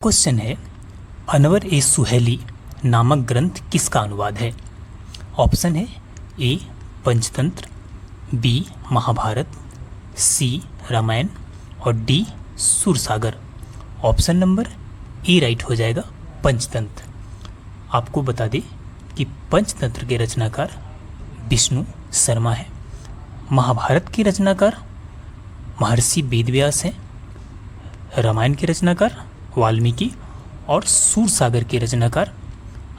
Question है, अनवर ए सुहेली नामक ग्रंथ किसका अनुवाद है? ऑप्शन है ए पंचतंत्र, बी महाभारत, सी रामायण और D Sursagar. Option number A right हो जाएगा पंचतंत्र। आपको बता दें कि पंचतंत्र के रचनाकार विष्णु शर्मा है, महाभारत के रचनाकार महर्षि वेदव्यास हैं, रामायण के रचनाकार वाल्मीकि और सूरसागर के रचनाकार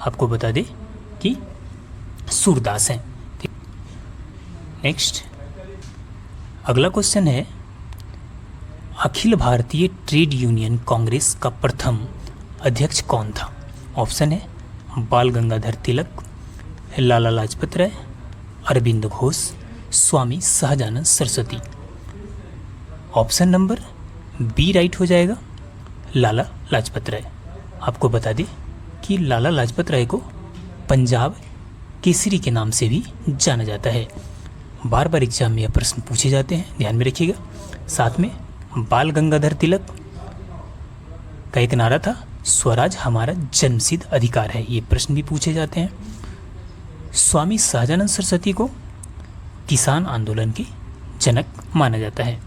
आपको बता दें कि सूरदास हैं। नेक्स्ट अगला क्वेश्चन है, अखिल भारतीय ट्रेड यूनियन कांग्रेस का प्रथम अध्यक्ष कौन था? ऑप्शन है Bal Gangadhar Tilak, Lala Lajpat Rai, Aurobindo Ghosh, Swami Sahajanand Saraswati. Option number B right हो जाएगा लाला लाजपत राय। आपको बता दें कि लाला लाजपत राय को पंजाब केसरी के नाम से भी जाना जाता है। बार बार एग्जाम में यह प्रश्न पूछे जाते हैं, ध्यान में रखिएगा। साथ में बाल गंगाधर तिलक का एक नारा था, स्वराज हमारा जन्मसिद्ध अधिकार है, ये प्रश्न भी पूछे जाते हैं। स्वामी सहजानंद सरस्वती को किसान आंदोलन के जनक माना जाता है,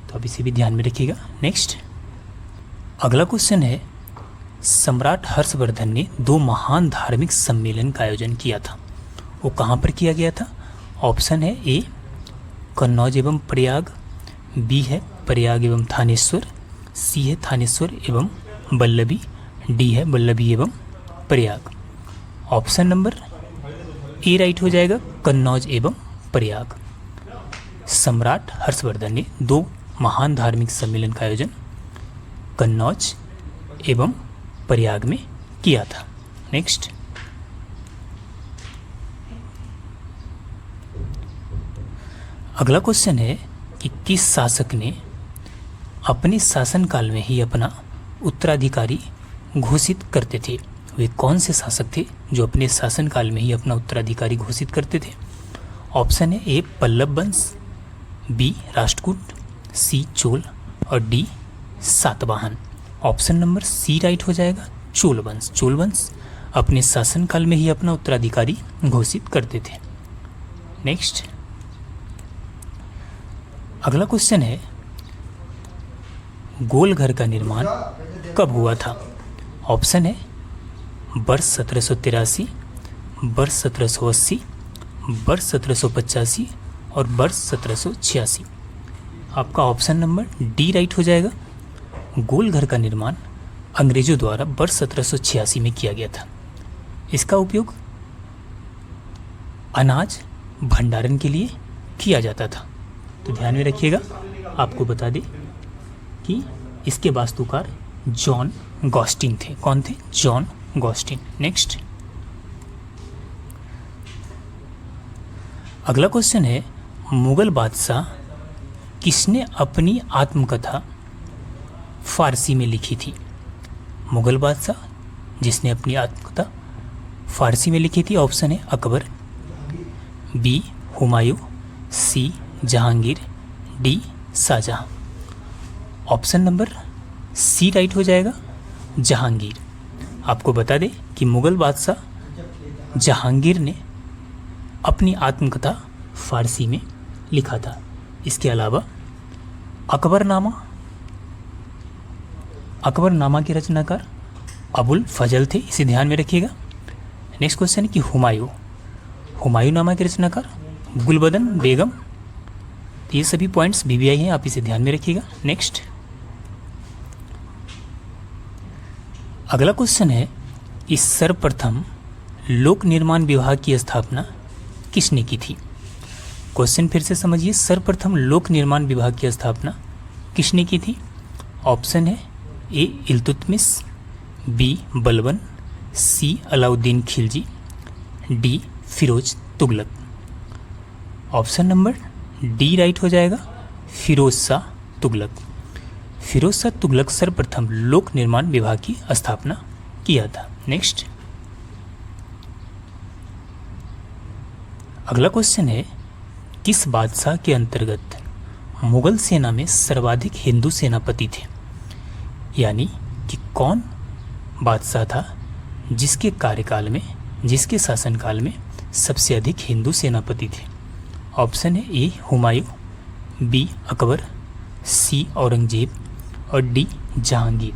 तो अब इसे भी ध्यान में रखिएगा। नेक्स्ट अगला क्वेश्चन है, सम्राट हर्षवर्धन ने दो महान धार्मिक सम्मेलन का आयोजन किया था, वो कहाँ पर किया गया था? ऑप्शन है ए कन्नौज एवं प्रयाग, बी है प्रयाग एवं थानेश्वर, सी है थानेश्वर एवं वल्लभी, डी है वल्लभी एवं Prayag. Option number A right हो जाएगा कन्नौज एवं प्रयाग। सम्राट हर्षवर्धन ने दो महान धार्मिक सम्मेलन का आयोजन कन्नौज एवं प्रयाग में किया था। नेक्स्ट अगला क्वेश्चन है कि किस शासक ने अपने शासनकाल में ही अपना उत्तराधिकारी घोषित करते थे? वे कौन से शासक थे जो अपने शासनकाल में ही अपना उत्तराधिकारी घोषित करते थे? ऑप्शन है ए पल्लव वंश, बी राष्ट्रकूट, सी चोल और D Satavahana. Option number C right हो जाएगा चोल वंश। चोल वंश अपने शासनकाल में ही अपना उत्तराधिकारी घोषित करते थे। नेक्स्ट अगला क्वेश्चन है, गोल घर का निर्माण कब हुआ था? ऑप्शन है वर्ष 1783, वर्ष 1780, वर्ष 1785 और वर्ष 1786। आपका ऑप्शन नंबर डी राइट हो जाएगा। गोल घर का निर्माण अंग्रेजों द्वारा वर्ष 1786 में किया गया था। इसका उपयोग अनाज भंडारण के लिए किया जाता था, तो ध्यान में रखिएगा। आपको बता दें कि इसके वास्तुकार जॉन गॉस्टिन थे। कौन थे? जॉन गॉस्टिन। नेक्स्ट अगला क्वेश्चन है, मुगल बादशाह किसने अपनी आत्मकथा फारसी में लिखी थी? मुगल बादशाह जिसने अपनी आत्मकथा फारसी में लिखी थी। ऑप्शन है Akbar, B Humayun, C Jahangir, D Shahjahan. Option number C right हो जाएगा जहांगीर। आपको बता दें कि मुगल बादशाह जहांगीर ने अपनी आत्मकथा फारसी में लिखा था। इसके अलावा अकबरनामा के रचनाकार अबुल फजल थे, इसे ध्यान में रखिएगा। नेक्स्ट क्वेश्चन है कि हुमायूंनामा के रचनाकार गुलबदन बेगम। तो ये सभी पॉइंट्स BBI हैं, आप इसे ध्यान में रखिएगा। नेक्स्ट अगला क्वेश्चन है, इस सर्वप्रथम लोक निर्माण विभाग की स्थापना किसने की थी? क्वेश्चन फिर से समझिए, सर्वप्रथम लोक निर्माण विभाग की स्थापना किसने की थी? ऑप्शन है A Iltutmish, B Balban, C Alauddin Khilji, D Firoz Tughlaq. Option number D right हो जाएगा फिरोज शाह तुगलक। फिरोज शाह तुगलक सर्वप्रथम लोक निर्माण विभाग की स्थापना किया था। नेक्स्ट अगला क्वेश्चन है, किस बादशाह के अंतर्गत मुगल सेना में सर्वाधिक हिंदू सेनापति थे? यानी कि कौन बादशाह था जिसके कार्यकाल में, जिसके शासनकाल में सबसे अधिक हिंदू सेनापति थे। ऑप्शन है A Humayun, B Akbar, C Aurangzeb और D Jahangir.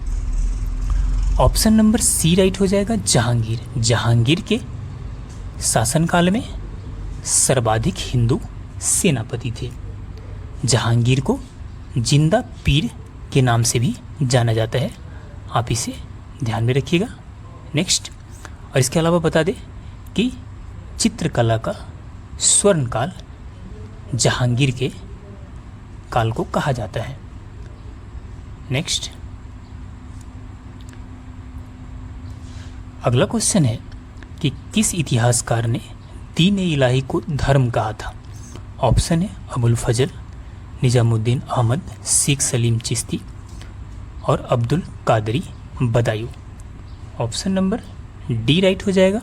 Option number C right हो जाएगा, जहांगीर। जहांगीर के शासनकाल में सर्वाधिक हिंदू सेनापति थे। जहांगीर को जिंदा पीर के नाम से भी जाना जाता है, आप इसे ध्यान में रखिएगा। नेक्स्ट, और इसके अलावा बता दें कि चित्रकला का स्वर्ण काल जहांगीर के काल को कहा जाता है। नेक्स्ट, अगला क्वेश्चन है कि किस इतिहासकार ने दीन इलाही को धर्म कहा था। ऑप्शन है अबुल फजल, निजामुद्दीन अहमद, शेख सलीम चिश्ती और Abdul Qadri Badaun. Option number D right हो जाएगा,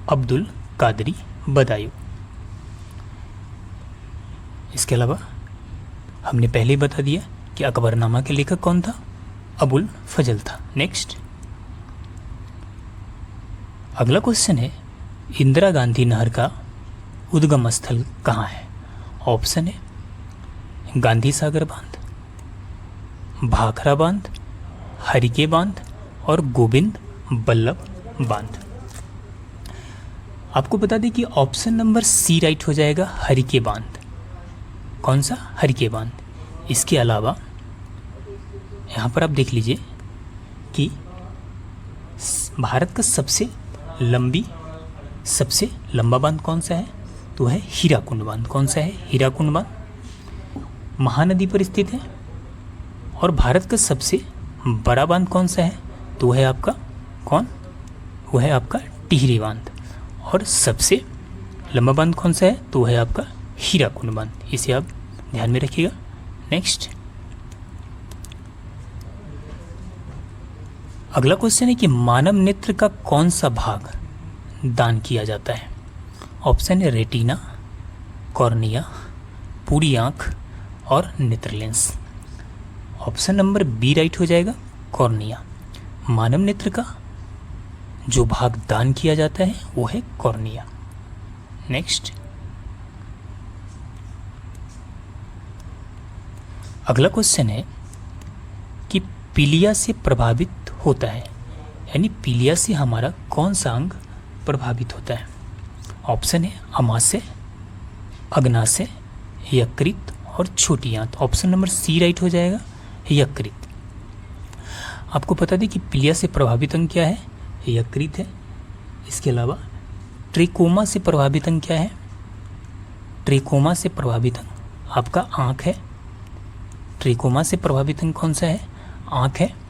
अब्दुल कादरी बदायूं। इसके अलावा हमने पहले ही बता दिया कि अकबरनामा के लेखक कौन था, अबुल फजल था। नेक्स्ट, अगला क्वेश्चन है इंदिरा गांधी नहर का उद्गम स्थल कहाँ है। ऑप्शन है गांधी सागर बांध, भाखड़ा बांध, हरिके बांध और गोविंद बल्लभ बांध। आपको बता दें कि ऑप्शन नंबर सी राइट हो जाएगा, हरिके बांध। कौन सा, हरिके बांध। इसके अलावा यहाँ पर आप देख लीजिए कि भारत का सबसे लंबा बांध कौन सा है, तो है हीराकुंड बांध। कौन सा है, हीराकुंड बांध। महानदी पर स्थित है। और भारत का सबसे बड़ा बांध कौन सा है, तो है आपका कौन, वो है आपका टिहरी बांध। और सबसे लंबा बांध कौन सा है, तो है आपका हीराकुंड बांध। इसे आप ध्यान में रखिएगा। नेक्स्ट, अगला क्वेश्चन है कि मानव नेत्र का कौन सा भाग दान किया जाता है। ऑप्शन है रेटिना, कॉर्निया, पूरी आंख और नेत्र lens. Option number B right हो जाएगा, कॉर्निया। मानव नेत्र का जो भाग दान किया जाता है वो है कॉर्निया। नेक्स्ट, अगला क्वेश्चन है कि पीलिया से प्रभावित होता है, यानी पीलिया से हमारा कौन सा अंग प्रभावित होता है। ऑप्शन है अमाशय, अग्नाशय, यकृत और छोटी आंत। ऑप्शन नंबर सी राइट हो जाएगा, यकृत। आपको बता दें कि पीलिया से प्रभावित अंग क्या है, यकृत है। इसके अलावा ट्रेकोमा से प्रभावित अंग क्या है, ट्रेकोमा से प्रभावित अंग आपका आँख है। ट्रेकोमा से प्रभावित अंग कौन सा है, आँख है।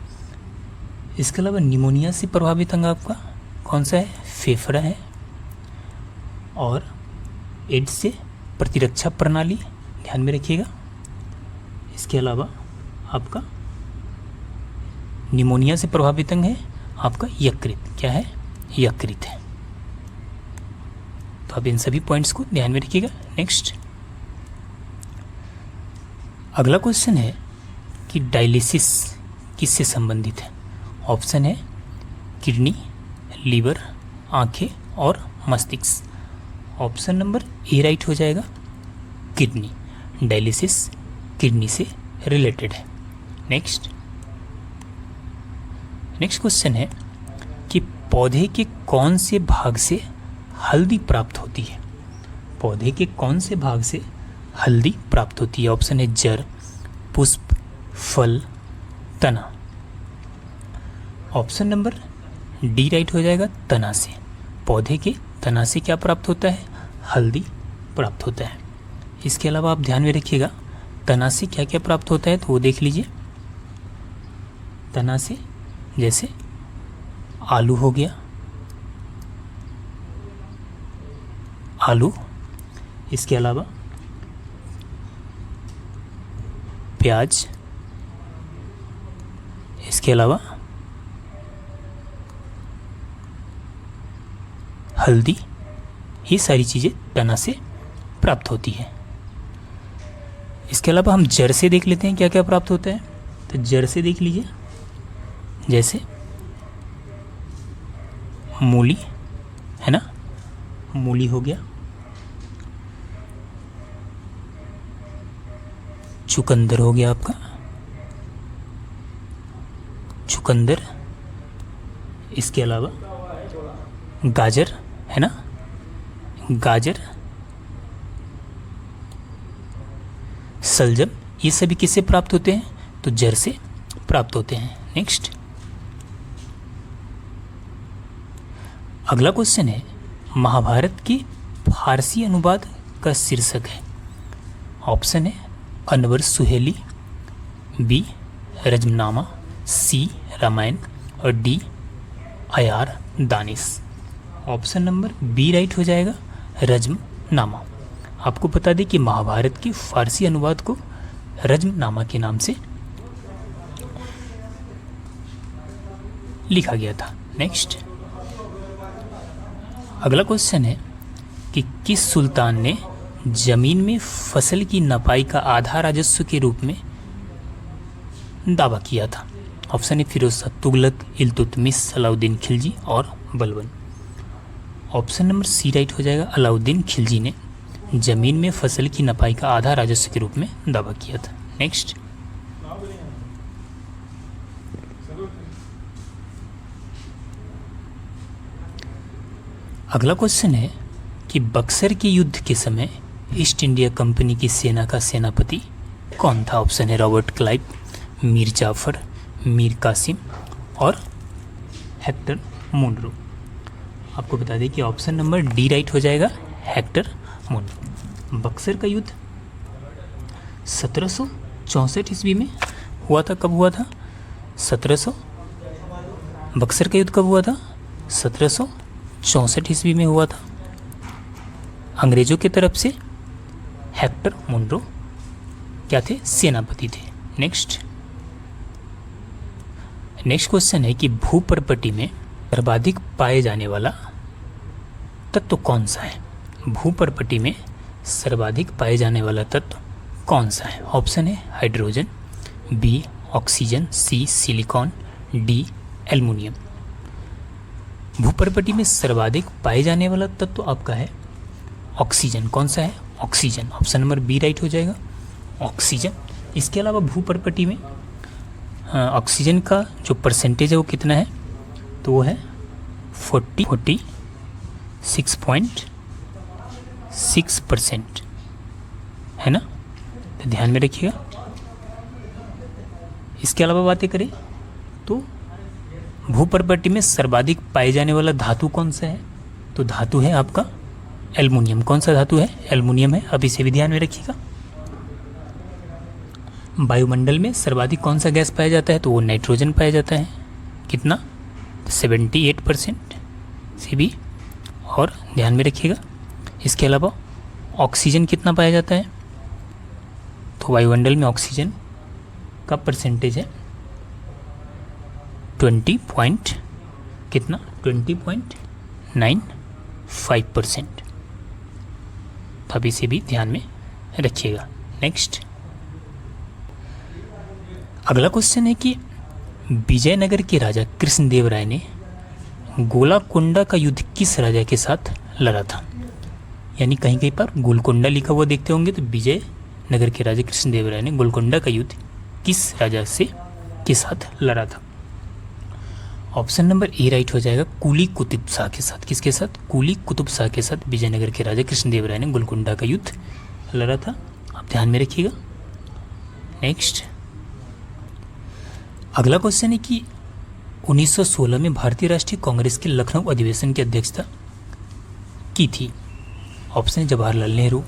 इसके अलावा निमोनिया से प्रभावित अंग आपका कौन सा है, फेफड़ा है। और एड्स से प्रतिरक्षा प्रणाली, ध्यान में रखिएगा। इसके अलावा आपका निमोनिया से प्रभावित अंग है आपका यकृत। क्या है, यकृत है। तो आप इन सभी पॉइंट्स को ध्यान में रखिएगा। नेक्स्ट, अगला क्वेश्चन है कि डायलिसिस किससे संबंधित है। ऑप्शन है किडनी, लीवर, आंखें और मस्तिष्क। ऑप्शन नंबर ए राइट हो जाएगा, किडनी। डायलिसिस किडनी से रिलेटेड है। नेक्स्ट क्वेश्चन है कि पौधे के कौन से भाग से हल्दी प्राप्त होती है। पौधे के कौन से भाग से हल्दी प्राप्त होती है। ऑप्शन है जड़, पुष्प, फल, तना। ऑप्शन नंबर डी राइट हो जाएगा, तना से। पौधे के तना से क्या प्राप्त होता है, हल्दी प्राप्त होता है। इसके अलावा आप ध्यान में रखिएगा तना से क्या क्या प्राप्त होता है, तो वो देख लीजिए। तना से जैसे आलू हो गया, आलू। इसके अलावा प्याज। इसके अलावा हल्दी। ये सारी चीज़ें तना से प्राप्त होती है। इसके अलावा हम जड़ से देख लेते हैं क्या क्या प्राप्त होता है। तो जड़ से देख लीजिए, जैसे मूली है ना, मूली हो गया, चुकंदर हो गया आपका, चुकंदर, इसके अलावा गाजर है ना, गाजर, सलजम, ये सभी किससे प्राप्त होते हैं? तो जड़ से प्राप्त होते हैं। नेक्स्ट, अगला क्वेश्चन है महाभारत के फारसी अनुवाद का शीर्षक है। ऑप्शन है अनवर सुहेली, बी रजमनामा, सी रामायण और D Ayar Danish. Option number B right हो जाएगा, रजमनामा। आपको बता दें कि महाभारत के फारसी अनुवाद को रजमनामा के नाम से लिखा गया था। नेक्स्ट, अगला क्वेश्चन है कि किस सुल्तान ने जमीन में फसल की नपाई का आधा राजस्व के रूप में दावा किया था? ऑप्शन है फिरोज शाह तुगलक, इल्तुतमिश, अलाउद्दीन खिलजी और Balban. Option number C right हो जाएगा, अलाउद्दीन खिलजी ने जमीन में फसल की नपाई का आधा राजस्व के रूप में दावा किया था। नेक्स्ट, अगला क्वेश्चन है कि बक्सर के युद्ध के समय ईस्ट इंडिया कंपनी की सेना का सेनापति कौन था? ऑप्शन है रॉबर्ट क्लाइव, मीर जाफर, मीर कासिम और हेक्टर मुनरो। आपको बता दें कि ऑप्शन नंबर डी राइट हो जाएगा, हेक्टर मुनरो। बक्सर का युद्ध 1764 ईस्वी में हुआ था। कब हुआ था? 1700। बक्सर का युद्ध कब हुआ था? 1764 ईस्वी में हुआ था। अंग्रेजों की तरफ से हेक्टर मुनरो क्या थे? सेनापति थे। नेक्स्ट क्वेश्चन है कि भूपर्पटी में सर्वाधिक पाए जाने वाला तत्व कौन सा है? भूपर्पटी में सर्वाधिक पाए जाने वाला तत्व कौन सा है? ऑप्शन है हाइड्रोजन, बी ऑक्सीजन, सी सिलिकॉन, डी एल्युमिनियम। भूपर्पटी में सर्वाधिक पाए जाने वाला तत्व आपका है ऑक्सीजन। कौन सा है? Oxygen. Option number B right हो जाएगा, ऑक्सीजन। इसके अलावा भूपर्पटी में ऑक्सीजन का जो परसेंटेज है वो कितना है? तो वो है 46.6% है ना, तो ध्यान में रखिएगा। इसके अलावा बातें करें तो भूपर्पटी में सर्वाधिक पाए जाने वाला धातु कौन सा है? तो धातु है आपका एल्युमिनियम। कौन सा धातु है? एल्युमिनियम है। अब इसे भी ध्यान में रखिएगा। वायुमंडल में सर्वाधिक कौन सा गैस पाया जाता है? तो वो नाइट्रोजन पाया जाता है। कितना? 78% से भी। और ध्यान में रखिएगा, इसके अलावा ऑक्सीजन कितना पाया जाता है? तो वायुमंडल में ऑक्सीजन का परसेंटेज है 20.95%। अब इसे भी ध्यान में रखिएगा। नेक्स्ट, अगला क्वेश्चन है कि विजयनगर के राजा कृष्णदेव राय ने गोलाकोंडा का युद्ध किस राजा के साथ लड़ा था? यानी कहीं कहीं पर गोलकोंडा लिखा हुआ देखते होंगे, तो विजयनगर के राजा कृष्णदेव राय ने गोलकोंडा का युद्ध किस राजा से के साथ लड़ा था? ऑप्शन नंबर ए राइट हो जाएगा, कुली कुतुब शाह के साथ। किसके साथ? कुली कुतुब शाह के साथ विजयनगर के राजा कृष्णदेव राय ने गोलकोंडा का युद्ध लड़ा था। आप ध्यान में रखिएगा। नेक्स्ट, अगला क्वेश्चन है कि 1916 में भारतीय राष्ट्रीय कांग्रेस के लखनऊ अधिवेशन की अध्यक्षता की थी। ऑप्शन है जवाहरलाल नेहरू,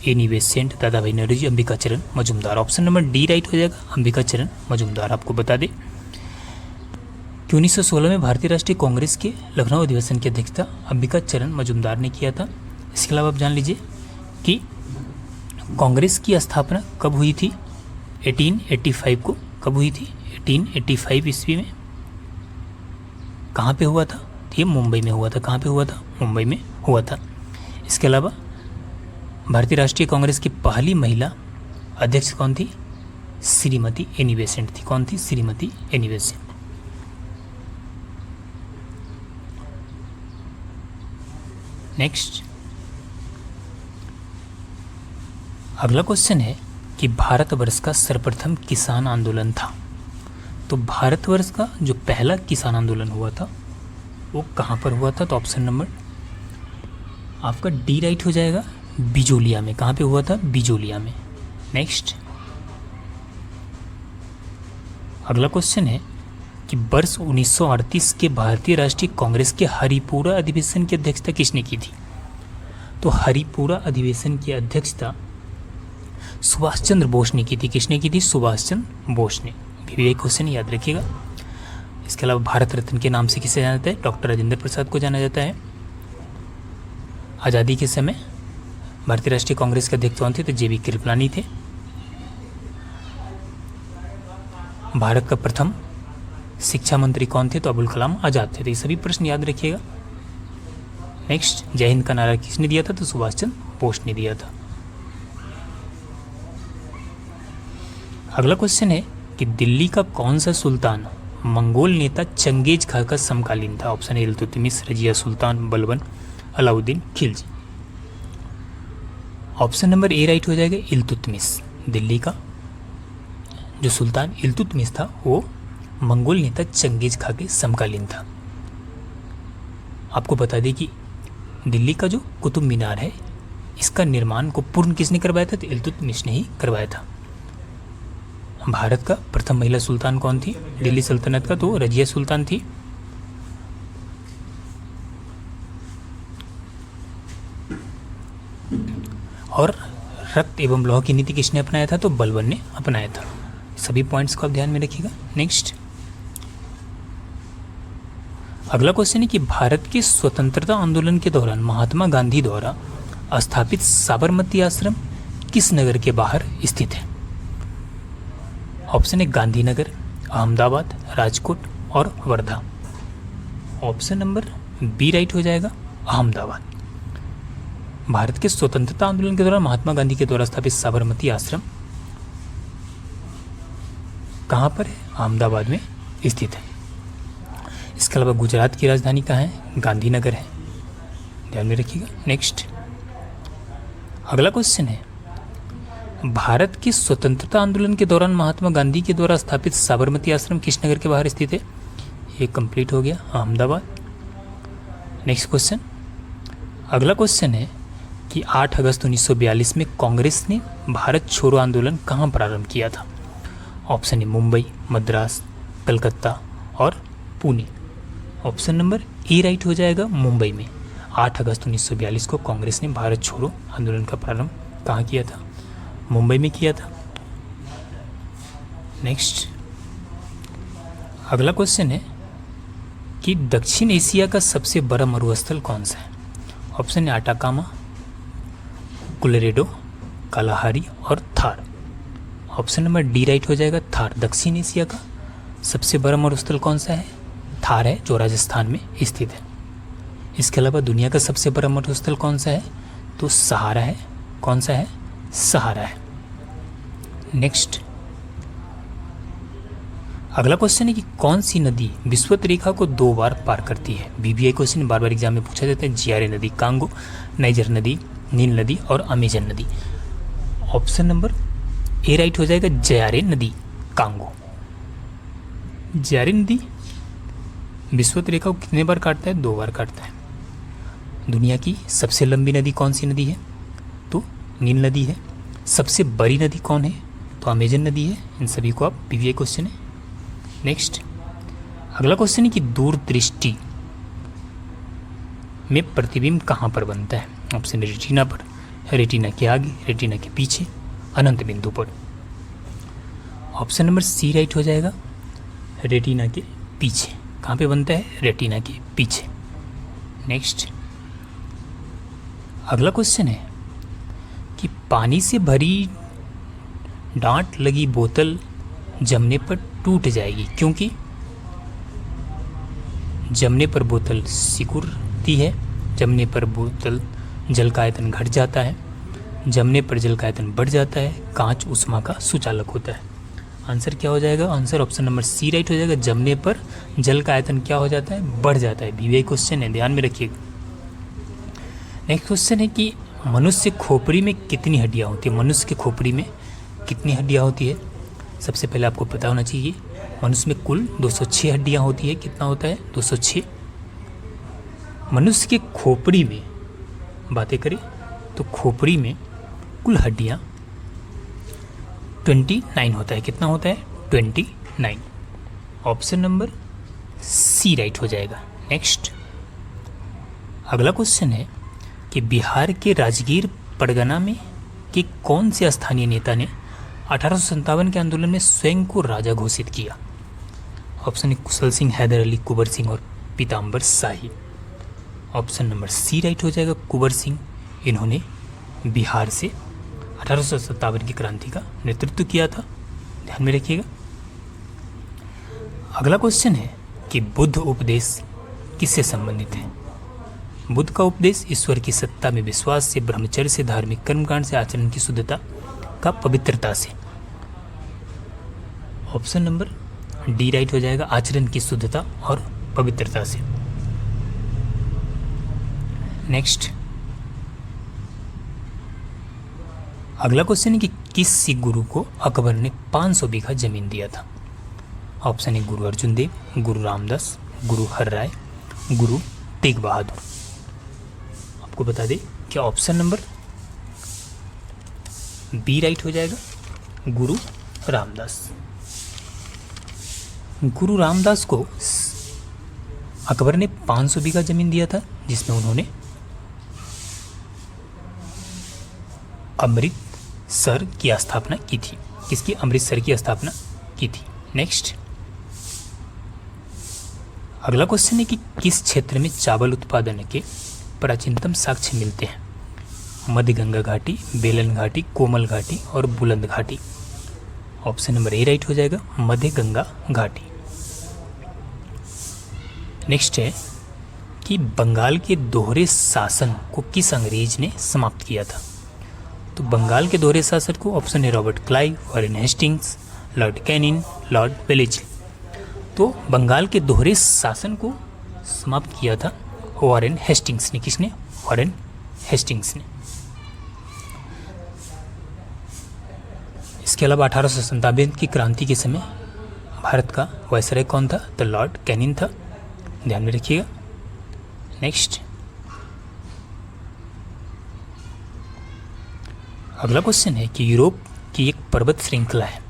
एनी बेसेंट, दादा भाई नौरोजी, अंबिका चरण Majumdar. Option number D right हो जाएगा, अंबिका चरण मजूमदार। आपको बता दें कि 1916 में भारतीय राष्ट्रीय कांग्रेस के लखनऊ अधिवेशन की अध्यक्षता अंबिका चरण मजूमदार ने किया था। इसके अलावा आप जान लीजिए कि कांग्रेस की स्थापना कब हुई थी? 1885 को। कब हुई थी? 1885 ईस्वी में। कहाँ पे हुआ था? ये मुंबई में हुआ था। कहाँ पे हुआ था? मुंबई में हुआ था। इसके अलावा भारतीय राष्ट्रीय कांग्रेस की पहली महिला अध्यक्ष कौन थी? श्रीमती एनी बेसेंट थी। कौन थी? Shrimati Annie Besant. नेक्स्ट, अगला क्वेश्चन है कि भारतवर्ष का सर्वप्रथम किसान आंदोलन था। तो भारतवर्ष का जो पहला किसान आंदोलन हुआ था वो कहाँ पर हुआ था? तो ऑप्शन नंबर आपका डी राइट हो जाएगा, बिजोलिया में। कहाँ पे हुआ था? बिजोलिया में। नेक्स्ट, अगला क्वेश्चन है कि वर्ष 1938 के भारतीय राष्ट्रीय कांग्रेस के हरिपुरा अधिवेशन की अध्यक्षता किसने की थी? तो हरिपुरा अधिवेशन की अध्यक्षता सुभाष चंद्र बोस ने की थी। किसने की थी? सुभाष चंद्र बोस ने। भी एक क्वेश्चन याद रखिएगा। इसके अलावा भारत रत्न के नाम से किसे जाना जाता है? डॉक्टर राजेंद्र प्रसाद को जाना जाता है। आज़ादी के समय भारतीय राष्ट्रीय कांग्रेस के अध्यक्ष कौन थे? तो जेबी कृपलानी थे। भारत का प्रथम शिक्षा मंत्री कौन थे? तो अबुल कलाम आजाद थे। तो ये सभी प्रश्न याद रखिएगा। नेक्स्ट, जय हिंद का नारा किसने दिया था? तो सुभाष चंद्र बोस ने दिया था। अगला क्वेश्चन है कि दिल्ली का कौन सा सुल्तान मंगोल नेता चंगेज खां का समकालीन था? Option A Iltutmish, Razia Sultan, Balban, Alauddin Khilji. Option number A right हो जाएगा, इल्तुतमिश। दिल्ली का जो सुल्तान इल्तुतमिश था वो मंगोल नेता चंगेज खां के समकालीन था। आपको बता दें कि दिल्ली का जो कुतुब मीनार है इसका निर्माण को पूर्ण किसने करवाया था? तो इल्तुतमिश ने ही करवाया था। भारत का प्रथम महिला सुल्तान कौन थी दिल्ली सल्तनत का? तो रजिया सुल्तान थी। और रक्त एवं लौह की नीति किसने अपनाया था? तो बलबन ने अपनाया था। सभी पॉइंट्स को आप ध्यान में रखिएगा। नेक्स्ट, अगला क्वेश्चन है कि भारत के स्वतंत्रता आंदोलन के दौरान महात्मा गांधी द्वारा स्थापित साबरमती आश्रम किस नगर के बाहर स्थित है? ऑप्शन है गांधीनगर, अहमदाबाद, राजकोट और Wardha. Option number B right हो जाएगा, अहमदाबाद। भारत के स्वतंत्रता आंदोलन के दौरान महात्मा गांधी के द्वारा स्थापित साबरमती आश्रम कहाँ पर है? अहमदाबाद में स्थित है। इसके अलावा गुजरात की राजधानी कहाँ है? गांधीनगर है। ध्यान में रखिएगा। नेक्स्ट, अगला क्वेश्चन है भारत के स्वतंत्रता आंदोलन के दौरान महात्मा गांधी के द्वारा स्थापित साबरमती आश्रम किस नगर के बाहर स्थित है? ये कंप्लीट हो गया, अहमदाबाद। नेक्स्ट क्वेश्चन, अगला क्वेश्चन है कि 8 अगस्त 1942 में कांग्रेस ने भारत छोड़ो आंदोलन कहाँ प्रारंभ किया था? ऑप्शन है मुंबई, मद्रास, कलकत्ता और Pune. Option number A right हो जाएगा, मुंबई में। 8 अगस्त 1942 को कांग्रेस ने भारत छोड़ो आंदोलन का प्रारंभ कहाँ किया था? मुंबई में किया था। नेक्स्ट, अगला क्वेश्चन है कि दक्षिण एशिया का सबसे बड़ा मरुस्थल कौन सा है? ऑप्शन है आटाकामा, कोलोरेडो, कालाहारी और Thar. Option number D right हो जाएगा, थार। दक्षिण एशिया का सबसे बड़ा मरुस्थल कौन सा है? थार है, जो राजस्थान में स्थित है। इसके अलावा दुनिया का सबसे बड़ा मरुस्थल कौन सा है? तो सहारा है। कौन सा है? सहारा है। नेक्स्ट, अगला क्वेश्चन है कि कौन सी नदी विषुवत रेखा को 2 बार पार करती है? बीबीआई क्वेश्चन बार बार एग्जाम में पूछा जाता है। जियारे नदी, कांगो, नाइजर नदी, नील नदी और अमेजन नदी। ऑप्शन नंबर ए राइट हो जाएगा, जयारे नदी, कांगो। जयारे नदी विषुवत रेखा को कितने बार काटता है? 2 बार काटता है। दुनिया की सबसे लंबी नदी कौन सी नदी है? तो नील नदी है। सबसे बड़ी नदी कौन है? तो अमेजन नदी है। इन सभी को आप पीवीआई क्वेश्चन है। नेक्स्ट, अगला क्वेश्चन है कि दूरदृष्टि में प्रतिबिंब कहाँ पर बनता है? ऑप्शन रेटिना पर, रेटिना के आगे, रेटिना के पीछे, अनंत बिंदु पर। ऑप्शन नंबर सी राइट हो जाएगा, रेटिना के पीछे। कहाँ पे बनता है? रेटिना के पीछे। नेक्स्ट, अगला क्वेश्चन है कि पानी से भरी डांट लगी बोतल जमने पर टूट जाएगी क्योंकि जमने पर बोतल सिकुड़ती है, जमने पर बोतल जल का आयतन घट जाता है, जमने पर जल का आयतन बढ़ जाता है, कांच ऊष्मा का सुचालक होता है। आंसर क्या हो जाएगा? Answer option number C right हो जाएगा, जमने पर जल का आयतन क्या हो जाता है? बढ़ जाता है। बीबीआई क्वेश्चन है, ध्यान में रखिएगा। नेक्स्ट क्वेश्चन है कि मनुष्य खोपड़ी में कितनी हड्डियाँ होती है। मनुष्य के खोपड़ी में कितनी हड्डियाँ होती है। सबसे पहले आपको पता होना चाहिए मनुष्य में कुल 206 हड्डियाँ होती है। कितना होता है 206। मनुष्य के खोपड़ी में बातें करें तो खोपड़ी में कुल हड्डियाँ 29 होता है। कितना होता है 29। ऑप्शन नंबर सी राइट हो जाएगा। नेक्स्ट अगला क्वेश्चन है कि बिहार के राजगीर परगना में के कौन से स्थानीय नेता ने 1857 के आंदोलन में स्वयं को राजा घोषित किया। ऑप्शन है कुशल सिंह, हैदर अली, कुंवर सिंह और पीताम्बर शाही। ऑप्शन नंबर सी राइट हो जाएगा, कुंवर सिंह। इन्होंने बिहार से 1857 की क्रांति का नेतृत्व किया था, ध्यान में रखिएगा। अगला क्वेश्चन है कि बुद्ध उपदेश किससे संबंधित है। बुद्ध का उपदेश ईश्वर की सत्ता में विश्वास से, ब्रह्मचर्य से, धार्मिक कर्मकांड से, आचरण की शुद्धता का पवित्रता से। ऑप्शन नंबर डी राइट हो जाएगा, आचरण की शुद्धता और पवित्रता से। नेक्स्ट अगला क्वेश्चन है कि किस सिख गुरु को अकबर ने 500 बीघा जमीन दिया था। ऑप्शन है गुरु अर्जुन देव, गुरु रामदास, गुरु हरराय, गुरु तेग बहादुर। आपको बता दें कि ऑप्शन नंबर बी राइट हो जाएगा, गुरु रामदास। गुरु रामदास को अकबर ने 500 बीघा जमीन दिया था, जिसमें उन्होंने अमृतसर की स्थापना की थी। किसकी? अमृतसर की स्थापना की थी। नेक्स्ट अगला क्वेश्चन है कि किस क्षेत्र में चावल उत्पादन के प्राचीनतम साक्ष्य मिलते हैं। मध्य गंगा घाटी, बेलन घाटी, कोमल घाटी और बुलंद घाटी। ऑप्शन नंबर ए राइट हो जाएगा, मध्य गंगा घाटी। नेक्स्ट है कि बंगाल के दोहरे शासन को किस अंग्रेज ने समाप्त किया था। तो बंगाल के दोहरे शासन को ऑप्शन है Robert Clive, Warren Hastings, Lord Canning, Lord Wellesley. तो बंगाल के दोहरे शासन को समाप्त किया था वॉरेन हेस्टिंग्स ने। किसने? वॉरेन हेस्टिंग्स ने। इसके अलावा 1897 की क्रांति के समय भारत का वायसराय कौन था? तो लॉर्ड कैनिंग था, ध्यान में रखिएगा। नेक्स्ट अगला क्वेश्चन है कि यूरोप की एक पर्वत श्रृंखला है,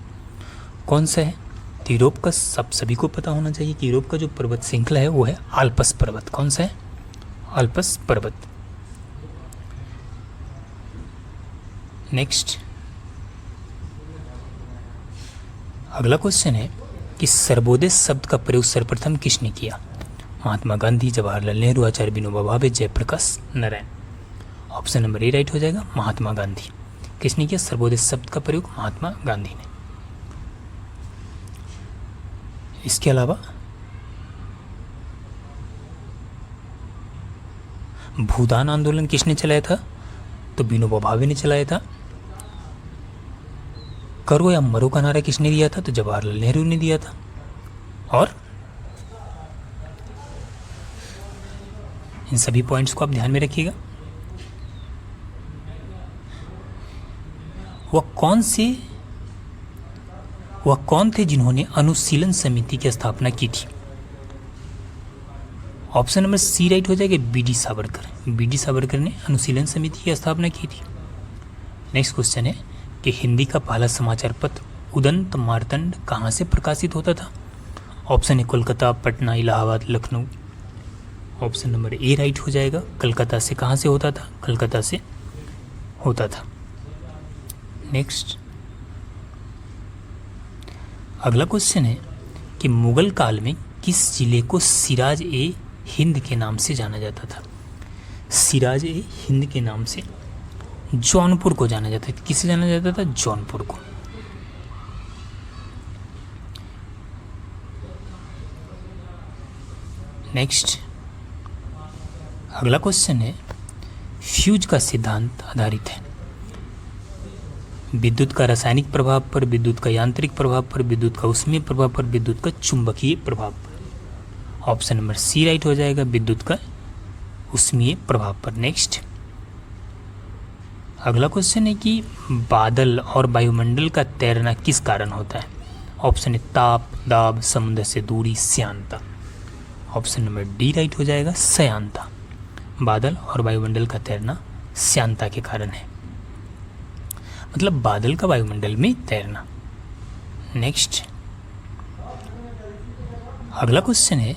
कौन सा है? तो यूरोप का सभी को पता होना चाहिए कि यूरोप का जो पर्वत श्रृंखला है वो है आल्प्स पर्वत। कौन सा है? आल्प्स पर्वत। नेक्स्ट अगला क्वेश्चन है कि सर्वोदय शब्द का प्रयोग सर्वप्रथम किसने किया। Mahatma Gandhi, Jawaharlal Nehru, Acharya Vinoba Bhave, Jayaprakash Narayan. Option number A right हो जाएगा, महात्मा गांधी। किसने किया सर्वोदय शब्द का प्रयोग? महात्मा गांधी ने। इसके अलावा भूदान आंदोलन किसने चलाया था? तो विनोबा भावे ने चलाया था। करो या मरो का नारा किसने दिया था? तो जवाहरलाल नेहरू ने दिया था। और इन सभी पॉइंट्स को आप ध्यान में रखिएगा। वह कौन थे जिन्होंने अनुशीलन समिति की स्थापना की थी। ऑप्शन नंबर सी राइट हो जाएगा, बी.डी. सावरकर। बी.डी. सावरकर ने अनुशीलन समिति की स्थापना की थी। नेक्स्ट क्वेश्चन है कि हिंदी का पहला समाचार पत्र उदंत मार्तंड कहाँ से प्रकाशित होता था। ऑप्शन है Kolkata, Patna, Allahabad, Lucknow. Option number A right हो जाएगा, कलकत्ता से। कहाँ से होता था? कलकत्ता से होता था। नेक्स्ट अगला क्वेश्चन है कि मुगल काल में किस जिले को सिराज ए हिंद के नाम से जाना जाता था। सिराज ए हिंद के नाम से जौनपुर को जाना जाता था। किसे जाना जाता था? जौनपुर को। नेक्स्ट अगला क्वेश्चन है फ्यूज का सिद्धांत आधारित है विद्युत का रासायनिक प्रभाव पर, विद्युत का यांत्रिक प्रभाव पर, विद्युत का ऊष्मीय प्रभाव पर, विद्युत का चुंबकीय प्रभाव पर। ऑप्शन नंबर सी राइट हो जाएगा, विद्युत का ऊष्मीय प्रभाव पर। नेक्स्ट अगला क्वेश्चन है कि बादल और वायुमंडल का तैरना किस कारण होता है? ऑप्शन है ताप, दाब, समुद्र से दूरी, श्यानता। ऑप्शन नंबर डी राइट हो जाएगा, श्यानता। बादल और वायुमंडल का तैरना श्यानता के कारण है, मतलब बादल का वायुमंडल में तैरना। नेक्स्ट अगला क्वेश्चन है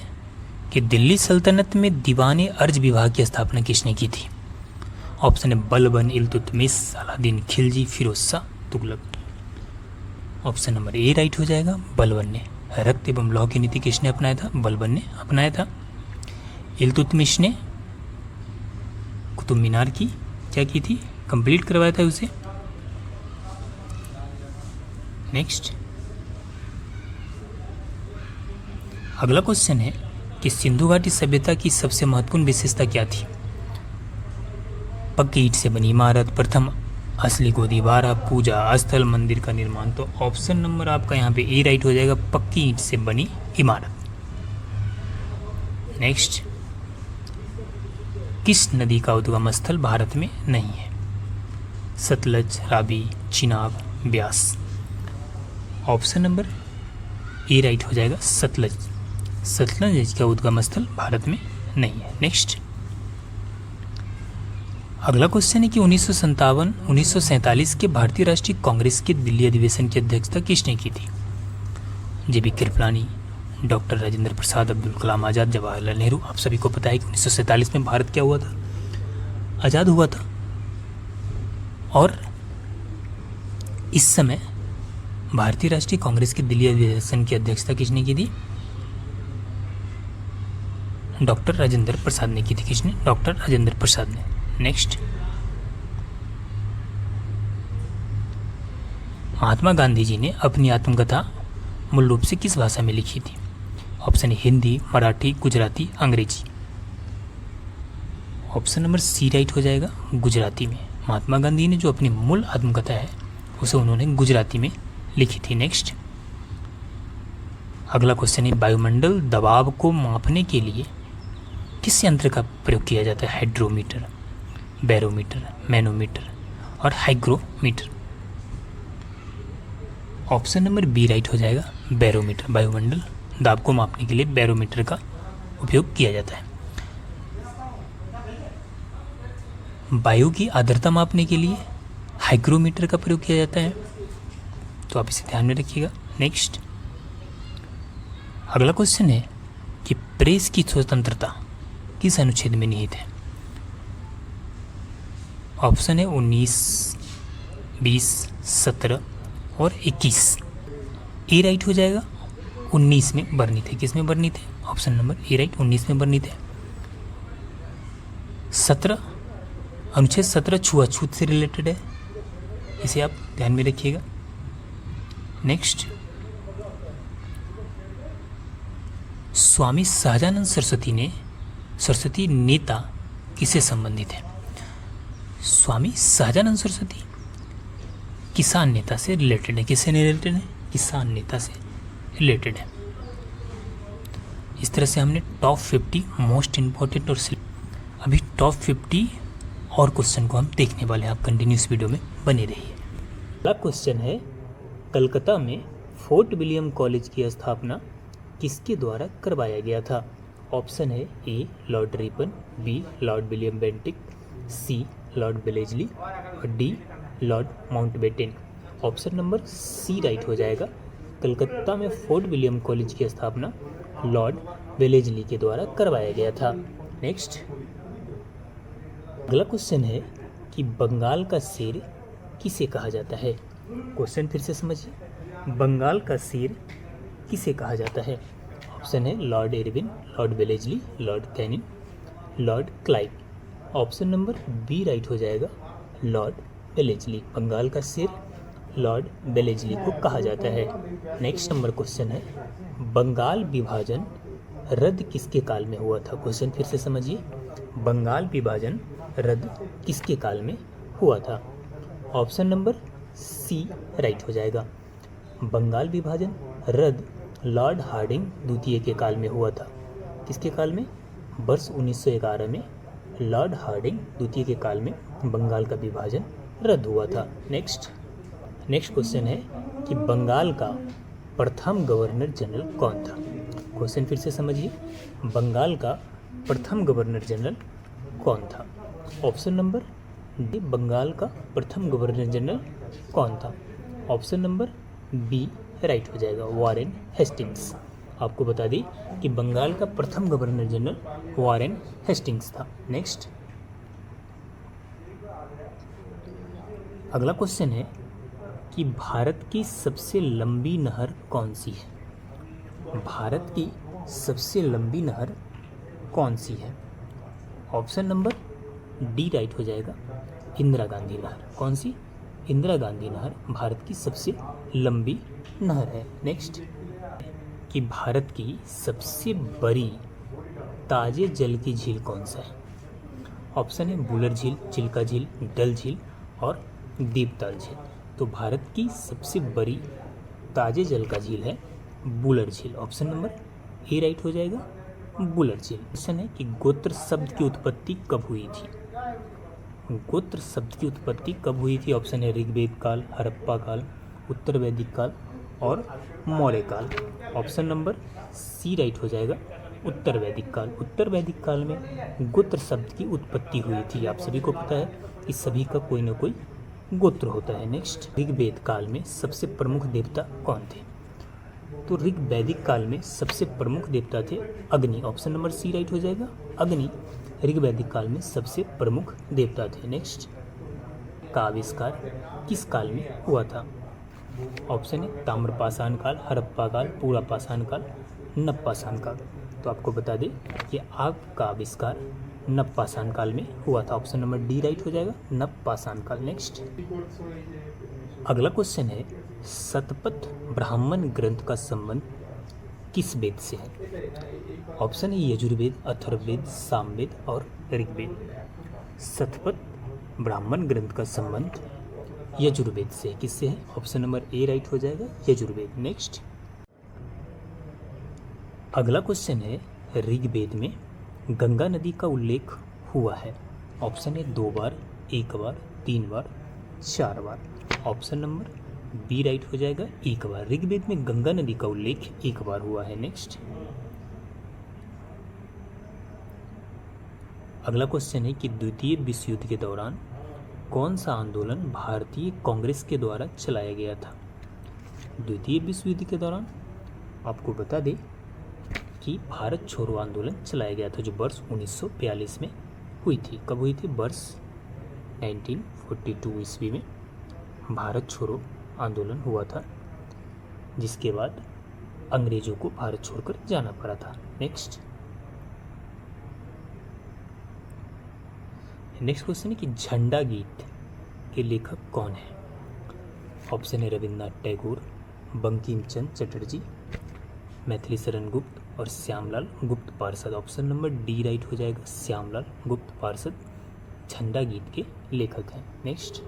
कि दिल्ली सल्तनत में दीवाने अर्ज विभाग की स्थापना किसने की थी? ऑप्शन है Balban, Iltutmish, Alauddin Khilji, Firoz Shah Tughlaq. Option number A right हो जाएगा, बलबन ने। रक्त एवं लौह की नीति किसने अपनाया था? बलबन ने अपनाया था। इल्तुतमिश ने कुतुब मीनार की क्या की थी? कंप्लीट करवाया था उसे। नेक्स्ट अगला क्वेश्चन है कि सिंधु घाटी सभ्यता की सबसे महत्वपूर्ण विशेषता क्या थी? पक्की ईंट से बनी इमारत, प्रथम असली गोदीबारा, पूजा स्थल, मंदिर का निर्माण। तो ऑप्शन नंबर आपका यहाँ पे ए राइट हो जाएगा, पक्की ईंट से बनी इमारत। नेक्स्ट किस नदी का उद्गम स्थल भारत में नहीं है? Sutlej, Ravi, Chenab, Beas. Option number A right हो जाएगा, सतलज। सतलज का उद्गम स्थल भारत में नहीं है। नेक्स्ट अगला क्वेश्चन है कि 1947 के भारतीय राष्ट्रीय कांग्रेस के दिल्ली अधिवेशन की अध्यक्षता किसने की थी? जेबी कृपलानी, डॉक्टर राजेंद्र प्रसाद, अब्दुल कलाम आज़ाद, जवाहरलाल नेहरू। आप सभी को पता है कि 1947 में भारत क्या हुआ था? आज़ाद हुआ था। और इस समय भारतीय राष्ट्रीय कांग्रेस के दिल्ली अधिवेशन की अध्यक्षता किसने की थी? डॉक्टर राजेंद्र प्रसाद ने की थी। किसने? डॉक्टर राजेंद्र प्रसाद ने। नेक्स्ट महात्मा गांधी जी ने अपनी आत्मकथा मूल रूप से किस भाषा में लिखी थी? ऑप्शन है हिंदी, मराठी, गुजराती, अंग्रेजी। ऑप्शन नंबर सी राइट हो जाएगा, गुजराती में। महात्मा गांधी ने जो अपनी मूल आत्मकथा है उसे उन्होंने गुजराती में लिखी थी। नेक्स्ट अगला क्वेश्चन है वायुमंडल दबाव को मापने के लिए किस यंत्र का प्रयोग किया जाता है? हाइड्रोमीटर, बैरोमीटर, मैनोमीटर और hygrometer. Option number B right हो जाएगा, बैरोमीटर। वायुमंडल दाब को मापने के लिए बैरोमीटर का उपयोग किया जाता है। वायु की आर्द्रता मापने के लिए हाइग्रोमीटर का प्रयोग किया जाता है, तो आप इसे ध्यान में रखिएगा। नेक्स्ट अगला क्वेश्चन है कि प्रेस की स्वतंत्रता किस अनुच्छेद में निहित है? ऑप्शन है 19, 20, 17 और 21। ए राइट हो जाएगा, 19 में वर्णित है। किस में वर्णित है? ऑप्शन नंबर ए राइट, 19 में वर्णित है। 17 अनुच्छेद 17 छुआछूत से रिलेटेड है, इसे आप ध्यान में रखिएगा। नेक्स्ट स्वामी सहजानंद सरस्वती नेता किससे संबंधित है? स्वामी सहजानंद सरस्वती किसान नेता से रिलेटेड है। किससे रिलेटेड है? किसान नेता से रिलेटेड है। इस तरह से हमने टॉप 50 मोस्ट इम्पॉर्टेंट और अभी टॉप 50 और क्वेश्चन को हम देखने वाले हैं। आप कंटिन्यूस वीडियो में बने रहिए। अगला क्वेश्चन है कलकत्ता में फोर्ट विलियम कॉलेज की स्थापना किसके द्वारा करवाया गया था? ऑप्शन है A Lord Ripon, B Lord William Bentinck, C Lord Wellesley और D Lord Mountbatten. Option number C right हो जाएगा, कलकत्ता में फोर्ट विलियम कॉलेज की स्थापना लॉर्ड वेलेस्ली के द्वारा करवाया गया था। नेक्स्ट अगला क्वेश्चन है कि बंगाल का शेर किसे कहा जाता है? क्वेश्चन फिर से समझिए, बंगाल का शेर किसे कहा जाता है? ऑप्शन है Lord Irwin, Lord Wellesley, Lord Canning, Lord Clive. Option number B right हो जाएगा, लॉर्ड वेलेस्ली। बंगाल का शेर लॉर्ड वेलेस्ली को कहा जाता है। नेक्स्ट नंबर क्वेश्चन है बंगाल विभाजन रद्द किसके काल में हुआ था? क्वेश्चन फिर से समझिए, बंगाल विभाजन रद्द किसके काल में हुआ था? ऑप्शन नंबर सी राइट हो जाएगा, बंगाल विभाजन रद्द लॉर्ड हार्डिंग द्वितीय के काल में हुआ था। किसके काल में? वर्ष 1911 में लॉर्ड हार्डिंग द्वितीय के काल में बंगाल का विभाजन रद्द हुआ था। नेक्स्ट क्वेश्चन है कि बंगाल का प्रथम गवर्नर जनरल कौन था। क्वेश्चन फिर से समझिए, बंगाल का प्रथम गवर्नर जनरल कौन था। ऑप्शन नंबर डी, बंगाल का प्रथम गवर्नर जनरल कौन था। ऑप्शन नंबर बी राइट हो जाएगा, वॉरेन हेस्टिंग्स। आपको बता दें कि बंगाल का प्रथम गवर्नर जनरल वॉरेन हेस्टिंग्स था। नेक्स्ट अगला क्वेश्चन है कि भारत की सबसे लंबी नहर कौन सी है। भारत की सबसे लंबी नहर कौन सी है। ऑप्शन नंबर डी राइट हो जाएगा, इंदिरा गांधी नहर। कौन सी? इंदिरा गांधी नहर भारत की सबसे लंबी नहर है। नेक्स्ट कि भारत की सबसे बड़ी ताजे जल की झील कौन सा है। ऑप्शन है बुलर झील, चिल्का झील, डल झील और दीपताल झील। तो भारत की सबसे बड़ी ताजे जल का झील है बुलर झील। ऑप्शन नंबर ए राइट हो जाएगा, बुलर झील। क्वेश्चन है कि गोत्र शब्द की उत्पत्ति कब हुई थी। गोत्र शब्द की उत्पत्ति कब हुई थी। ऑप्शन है ऋग्वेद काल, हड़प्पा काल, उत्तर वैदिक काल और मौर्य काल। ऑप्शन नंबर सी राइट हो जाएगा, उत्तर वैदिक काल। उत्तर वैदिक काल में गोत्र शब्द की उत्पत्ति हुई थी। आप सभी को पता है कि सभी का कोई ना कोई गोत्र होता है। नेक्स्ट ऋग्वेद काल में सबसे प्रमुख देवता कौन थे। तो ऋग्वैदिक काल में सबसे प्रमुख देवता थे अग्नि। ऑप्शन नंबर सी राइट हो जाएगा, अग्नि ऋग्वैदिक काल में सबसे प्रमुख देवता थे। नेक्स्ट का आविष्कार किस काल में हुआ था। ऑप्शन है ताम्रपाषाण काल, हड़प्पा काल, पूरा पाषाण काल, नवपाषाण काल। तो आपको बता दें कि आग का आविष्कार नवपाषाण काल में हुआ था। ऑप्शन नंबर डी राइट हो जाएगा, नवपाषाण काल। नेक्स्ट अगला क्वेश्चन है शतपथ ब्राह्मण ग्रंथ का संबंध किस वेद से है। ऑप्शन है यजुर्वेद, अथर्ववेद, सामवेद और ऋग्वेद। शतपथ ब्राह्मण ग्रंथ का संबंध यजुर्वेद से किससे है। ऑप्शन नंबर ए राइट हो जाएगा, यजुर्वेद। नेक्स्ट अगला क्वेश्चन है ऋग्वेद में गंगा नदी का उल्लेख हुआ है। ऑप्शन है 2 बार, 1 बार, 3 बार, 4 बार। ऑप्शन नंबर बी राइट हो जाएगा, 1 बार। ऋग्वेद में गंगा नदी का उल्लेख 1 बार हुआ है। नेक्स्ट अगला क्वेश्चन है कि द्वितीय विश्व युद्ध के दौरान कौन सा आंदोलन भारतीय कांग्रेस के द्वारा चलाया गया था। द्वितीय विश्व युद्ध के दौरान आपको बता दें कि भारत छोड़ो आंदोलन चलाया गया था, जो वर्ष 1942 में हुई थी। कब हुई थी? वर्ष 1942 ईस्वी में भारत छोड़ो आंदोलन हुआ था, जिसके बाद अंग्रेजों को भारत छोड़कर जाना पड़ा था। नेक्स्ट क्वेश्चन है कि झंडा गीत के लेखक कौन है। ऑप्शन है रविन्द्रनाथ टैगोर, बंकिम चंद्र चटर्जी, मैथिली शरण गुप्त और श्यामलाल गुप्त पार्षद। ऑप्शन नंबर डी राइट हो जाएगा, श्यामलाल गुप्त पार्षद झंडा गीत के लेखक हैं। नेक्स्ट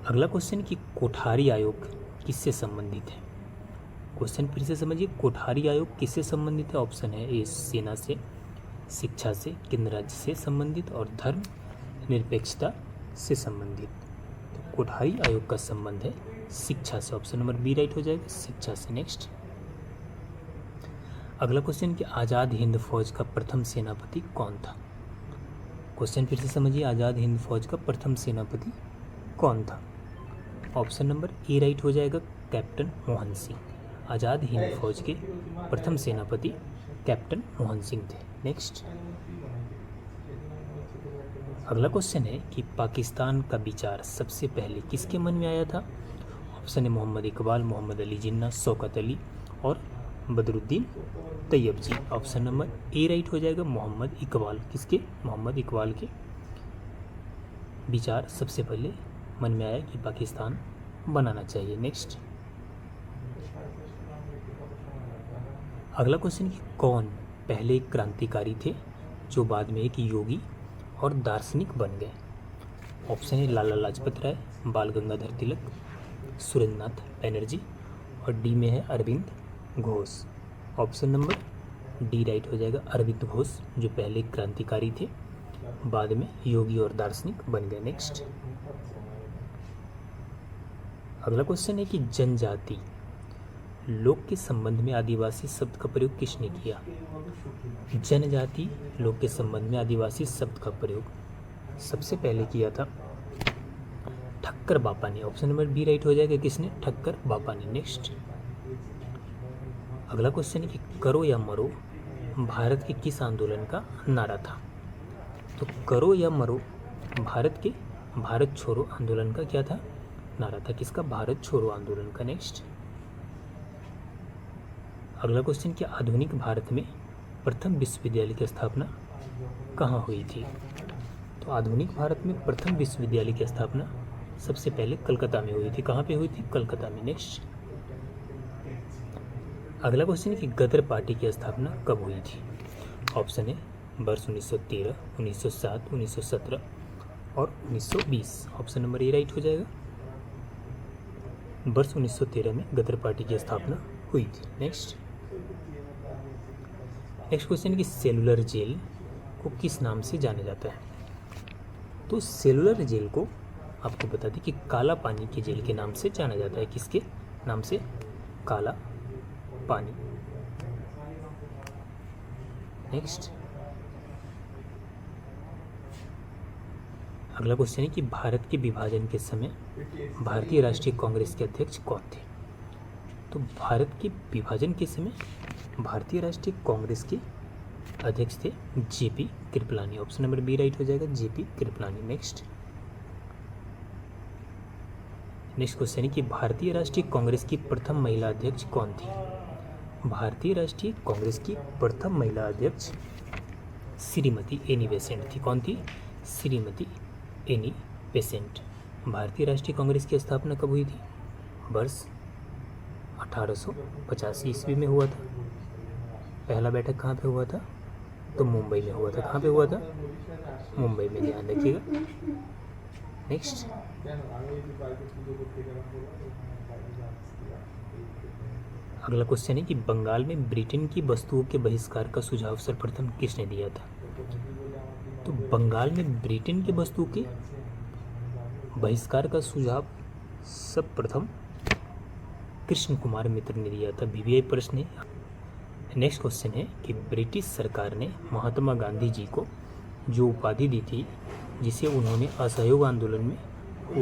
अगला क्वेश्चन कि कोठारी आयोग किससे संबंधित है। क्वेश्चन फिर से समझिए, कोठारी आयोग किससे संबंधित है। ऑप्शन है ए सेना से, शिक्षा से, केंद्र राज्य से संबंधित और धर्म निरपेक्षता से संबंधित। तो कोठारी आयोग का संबंध है शिक्षा से। ऑप्शन नंबर बी राइट हो जाएगा, शिक्षा से। नेक्स्ट अगला क्वेश्चन कि आज़ाद हिंद फौज का प्रथम सेनापति कौन था। क्वेश्चन फिर से समझिए, आज़ाद हिंद फौज का प्रथम सेनापति कौन था। ऑप्शन नंबर ए राइट हो जाएगा, कैप्टन मोहन सिंह। आज़ाद हिंद फौज के प्रथम सेनापति कैप्टन मोहन सिंह थे। नेक्स्ट अगला क्वेश्चन है कि पाकिस्तान का विचार सबसे पहले किसके मन में आया था। ऑप्शन है मोहम्मद इकबाल, मोहम्मद अली जिन्ना, शौकत अली और बदरुद्दीन तैयब जी। ऑप्शन नंबर ए राइट हो जाएगा, मोहम्मद इकबाल। किसके? मोहम्मद इकबाल के विचार सबसे पहले मन में आया कि पाकिस्तान बनाना चाहिए। नेक्स्ट अगला क्वेश्चन कि कौन पहले क्रांतिकारी थे जो बाद में एक योगी और दार्शनिक बन गए। ऑप्शन है लाला लाजपत राय, बाल गंगाधर तिलक, सुरेंद्रनाथ बनर्जी और डी में है Aurobindo Ghosh. Option number D right हो जाएगा, अरविंद घोष जो पहले क्रांतिकारी थे बाद में योगी और दार्शनिक बन गए। नेक्स्ट अगला क्वेश्चन है कि जनजाति लोक के संबंध में आदिवासी शब्द का प्रयोग किसने किया? जनजाति लोक के संबंध में आदिवासी शब्द का प्रयोग सबसे पहले किया था ठक्कर बापा ने। ऑप्शन नंबर बी राइट हो जाएगा। किसने? ठक्कर बापा ने। नेक्स्ट अगला क्वेश्चन है कि करो या मरो भारत के किस आंदोलन का नारा था? तो करो या मरो भारत छोड़ो आंदोलन का क्या था? नारा था। किसका? भारत छोड़ो आंदोलन का। नेक्स्ट अगला क्वेश्चन कि आधुनिक भारत में प्रथम विश्वविद्यालय की स्थापना कहाँ हुई थी? तो आधुनिक भारत में प्रथम विश्वविद्यालय की स्थापना सबसे पहले कलकत्ता में हुई थी। कहाँ पे हुई थी? कलकत्ता में। नेक्स्ट अगला क्वेश्चन है कि गदर पार्टी की स्थापना कब हुई थी? ऑप्शन है वर्ष 1913, 1907, 1917 और 1920। ऑप्शन नंबर ए राइट हो जाएगा। वर्ष 1913 में गदर पार्टी की स्थापना हुई थी। नेक्स्ट क्वेश्चन है कि सेलुलर जेल को किस नाम से जाना जाता है? तो सेलुलर जेल को आपको बता दें कि काला पानी के जेल के नाम से जाना जाता है। किसके नाम से? काला पानी। नेक्स्ट अगला क्वेश्चन है कि भारत के विभाजन के समय भारतीय राष्ट्रीय कांग्रेस के अध्यक्ष कौन थे? तो भारत के विभाजन के समय भारतीय राष्ट्रीय कांग्रेस के अध्यक्ष थे JP Kripalani. Option number B right हो जाएगा। जेपी कृपलानी। नेक्स्ट क्वेश्चन है कि भारतीय राष्ट्रीय कांग्रेस की प्रथम महिला अध्यक्ष कौन थी? भारतीय राष्ट्रीय कांग्रेस की प्रथम महिला अध्यक्ष श्रीमती एनी बेसेंट थी। कौन थी? Shrimati Annie Besant. भारतीय राष्ट्रीय कांग्रेस की स्थापना कब हुई थी? वर्ष 1885 ईस्वी में हुआ था। पहला बैठक कहाँ पे हुआ था? तो मुंबई में हुआ था। कहाँ पे हुआ था? मुंबई में, ध्यान रखिएगा। नेक्स्ट अगला क्वेश्चन है कि बंगाल में ब्रिटेन की वस्तुओं के बहिष्कार का सुझाव सर्वप्रथम किसने दिया था? तो बंगाल में ब्रिटेन की वस्तुओं के बहिष्कार का सुझाव सर्वप्रथम कृष्ण कुमार मित्र ने दिया था। वीवीआई प्रश्न है। नेक्स्ट क्वेश्चन है कि ब्रिटिश सरकार ने महात्मा गांधी जी को जो उपाधि दी थी जिसे उन्होंने असहयोग आंदोलन में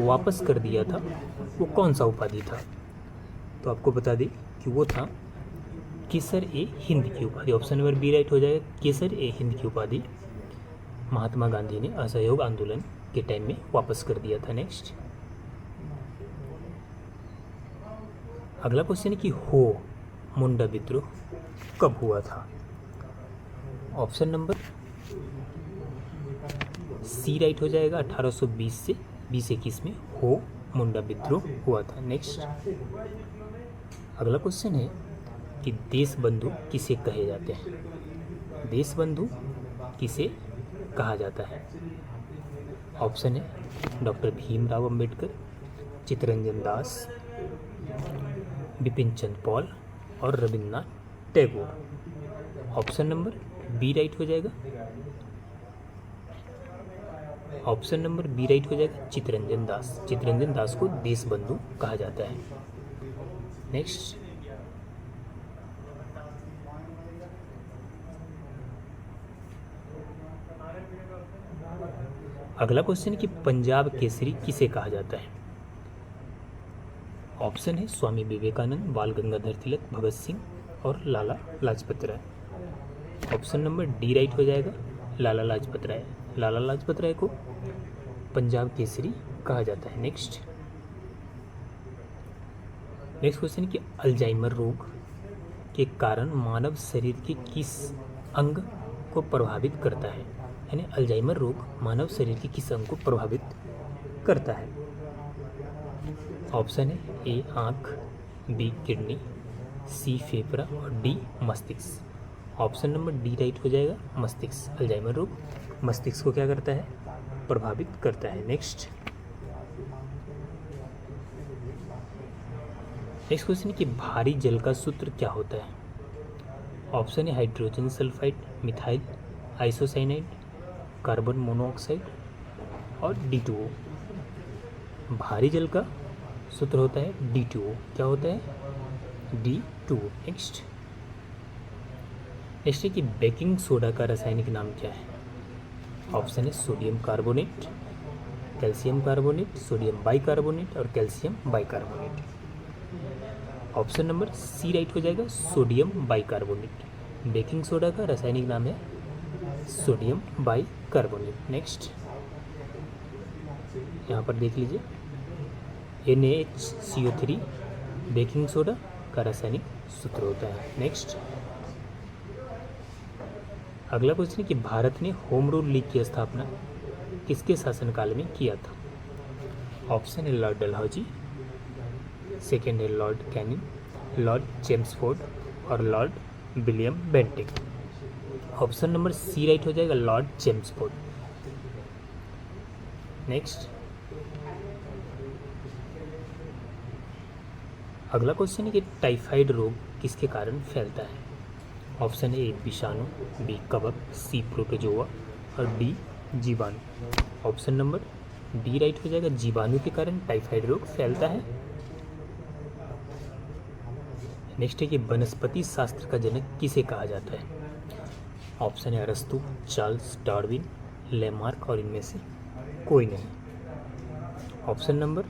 वापस कर दिया था, वो कौन सा उपाधि था? तो आपको बता दें कि वो था केसर ए हिंद की उपाधि। ऑप्शन नंबर बी राइट हो जाएगा। केसर ए हिंद की उपाधि महात्मा गांधी ने असहयोग आंदोलन के टाइम में वापस कर दिया था। नेक्स्ट अगला क्वेश्चन है कि हो मुंडा विद्रोह कब हुआ था? ऑप्शन नंबर सी राइट हो जाएगा। 1820 से 2021 में हो मुंडा विद्रोह हुआ था। नेक्स्ट अगला क्वेश्चन है कि देश बंधु किसे कहे जाते हैं? देश बंधु किसे कहा जाता है? ऑप्शन है डॉक्टर भीमराव अंबेडकर, चित्तरंजन दास, बिपिन चंद्र पॉल और Rabindranath Tagore. Option number B right हो जाएगा। ऑप्शन नंबर बी राइट हो जाएगा। चित्तरंजन दास। चित्तरंजन दास को देश बंधु कहा जाता है। नेक्स्ट अगला क्वेश्चन कि पंजाब केसरी किसे कहा जाता है? ऑप्शन है स्वामी विवेकानंद, बाल गंगाधर तिलक, भगत सिंह और लाला लाजपत राय। ऑप्शन नंबर डी राइट हो जाएगा। लाला लाजपत राय। लाला लाजपत राय को पंजाब केसरी कहा जाता है। नेक्स्ट क्वेश्चन कि अल्जाइमर रोग के कारण मानव शरीर के किस अंग को प्रभावित करता है? यानी अल्जाइमर रोग मानव शरीर के किस अंग को प्रभावित करता है? ऑप्शन है ए आँख, बी किडनी, सी फेफड़ा और डी मस्तिष्क। ऑप्शन नंबर डी राइट हो जाएगा। मस्तिष्क। अल्जाइमर रोग मस्तिष्क को क्या करता है? प्रभावित करता है। नेक्स्ट क्वेश्चन है कि भारी जल का सूत्र क्या होता है? ऑप्शन है hydrogen sulphide, methyl isocyanide, carbon monoxide और D2O। भारी जल का सूत्र होता है D2O। क्या होता है? D2O। नेक्स्ट है कि बेकिंग सोडा का रासायनिक नाम क्या है? ऑप्शन है sodium carbonate, calcium carbonate, sodium bicarbonate और calcium bicarbonate. Option number C right हो जाएगा, सोडियम बाइकार्बोनेट। बेकिंग सोडा का रासायनिक नाम है सोडियम बाइकार्बोनेट। नेक्स्ट यहाँ पर देख लीजिए, NaHCO3 बेकिंग सोडा का रासायनिक सूत्र होता है। नेक्स्ट अगला क्वेश्चन है कि भारत ने होम रूल लीग की स्थापना किसके शासनकाल में किया था? ऑप्शन है लॉर्ड डलहौजी, सेकेंड है लॉर्ड कैनिंग, लॉर्ड चेम्सफोर्ड और Lord William Bentinck. Option number C right हो जाएगा, लॉर्ड चेम्सफोर्ड। नेक्स्ट अगला क्वेश्चन है कि टाइफाइड रोग किसके कारण फैलता है? ऑप्शन ए विषाणु, बी कवक, सी प्रोटोजोआ और डी जीवाणु। ऑप्शन नंबर डी राइट हो जाएगा, जीवाणु के कारण टाइफाइड रोग फैलता है। नेक्स्ट है कि वनस्पति शास्त्र का जनक किसे कहा जाता है? ऑप्शन है अरस्तु, चार्ल्स डार्विन, लेमार्क और इनमें से कोई नहीं। ऑप्शन नंबर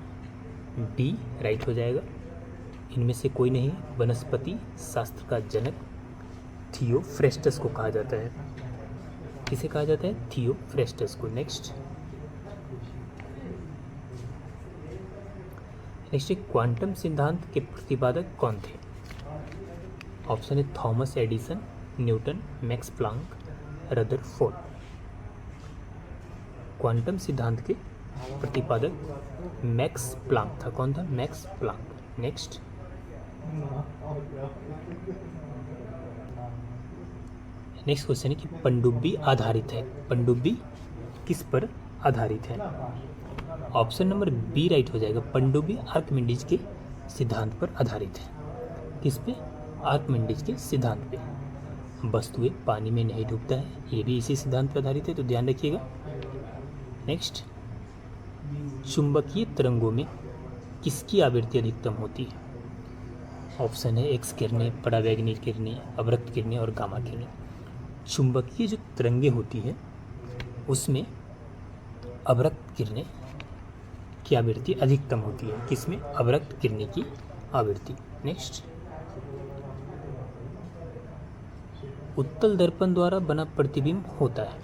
डी राइट हो जाएगा, इनमें से कोई नहीं। वनस्पति शास्त्र का जनक थियोफ्रेस्टस को कहा जाता है। किसे कहा जाता है? थियोफ्रेस्टस को। नेक्स्ट क्वांटम सिद्धांत के प्रतिपादक कौन थे? ऑप्शन है Thomas Edison, Newton, max Planck, Rutherford. Quantum सिद्धांत के प्रतिपादक मैक्स प्लांक था। कौन था? Max Planck. नेक्स्ट क्वेश्चन है कि पनडुब्बी आधारित है। पनडुब्बी किस पर आधारित है? ऑप्शन नंबर बी राइट हो जाएगा, पनडुब्बी आर्किमिडीज के सिद्धांत पर आधारित है। किस पे? आर्किमिडीज के सिद्धांत पे। वस्तुएं पानी में नहीं डूबता है, ये भी इसी सिद्धांत पर आधारित है, तो ध्यान रखिएगा। नेक्स्ट चुंबकीय तरंगों में किसकी आवृत्ति अधिकतम होती है? ऑप्शन है एक्स किरणें, परावैंगनी किरणें, अवरक्त किरणें और गामा किरणें। चुंबकीय जो तरंगें होती हैं उसमें अवरक्त किरणें की आवृत्ति अधिकतम होती है। किसमें? अवरक्त किरणें की आवृत्ति। नेक्स्ट उत्तल दर्पण द्वारा बना प्रतिबिंब होता है।